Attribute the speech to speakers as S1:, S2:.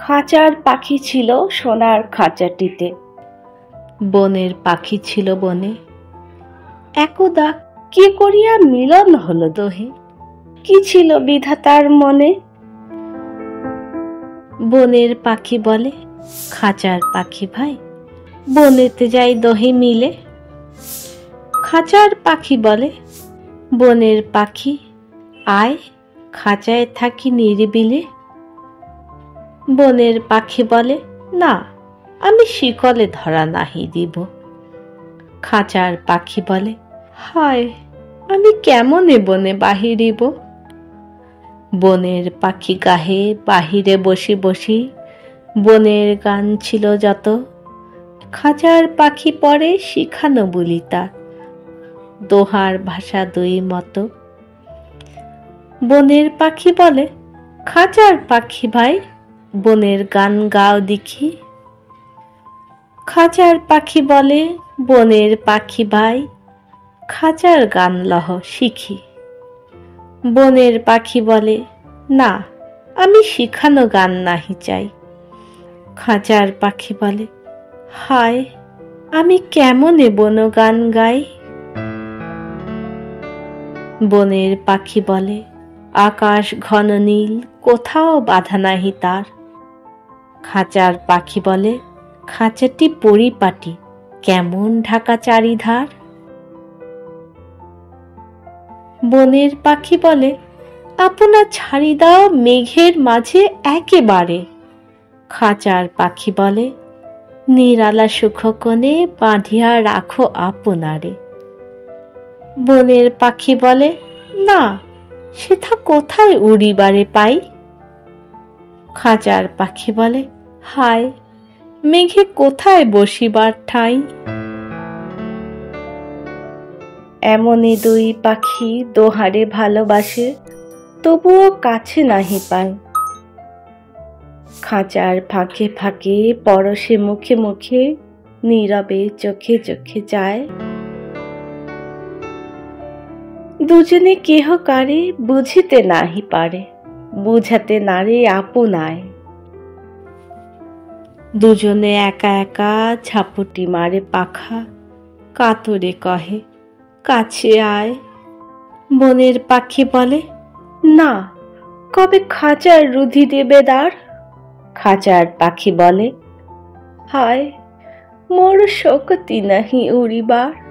S1: খাঁচার পাখি ছিল সোনার খাঁচাটিতে। বনের পাখি ছিল বনে, একদা কি করিয়া মিলন হলো দোহে। কি ছিল বিধাতার মনে? বনের পাখি বলে, খাঁচার পাখি ভাই, বনেতে যাই দোহে মিলে। খাঁচার পাখি বলে, বনের পাখি আয়, খাঁচায় থাকি নিরিবিলে। বনের পাখি বলে, না, আমি শিকলে ধরা নাহি দিব। খাঁচার পাখি বলে, হায়, আমি কেমনে বনে বাহিরিব। বনের পাখি গাহে বাহিরে বসি বসি, বনের গান ছিল যত। খাঁচার পাখি পরে শিখানো বলি তা, দোহার ভাষা দুই মতো। বনের পাখি বলে, খাঁচার পাখি ভাই, বনের গান গাও দেখি। খাঁচার পাখি বলে, বনের পাখি ভাই, খাঁচার গান লহ শিখি। বনের পাখি বলে, না, আমি শিখানো গান নাহি চাই। খাঁচার পাখি বলে, হায়, আমি কেমনে বন গান গাই। বনের পাখি বলে, আকাশ ঘন নীল, কোথাও বাধা নাহি তার। খাঁচার পাখি বলে, খাঁচাটি পরিপাটি, কেমন ঢাকা চারিধার। বনের পাখি বলে, আপনা ছাড়ি দাও মেঘের মাঝে একেবারে। খাঁচার পাখি বলে, নিরালা সুখ কোণে বাঁধিয়া রাখো আপনারে। বনের পাখি বলে, না, সেথা কোথায় উড়িবারে পাই। খাঁচার পাখি বলে, হায়, মেঘে কোথায় বসিবার ঠাঁই। এমনই দুই পাখি দোহারে ভালোবাসে, তবুও কাছে নাহি পায়। খাঁচার ফাঁকে ফাঁকে পরশে মুখে মুখে, নীরবে চোখে চোখে যায়। দুজনে কেহ কারে বুঝিতে নাহি পারে, বুঝাতে নারে আপনায়। দুজনে একা একা ঝাপটি মারে পাখা, কাতরে কহে, কাছে আয়। বনের পাখি বলে, না, কবে খাঁচার রুধি দেবে দ্বার। খাঁচার পাখি বলে, হায়, মোর শক্তি নাহি উড়িবার।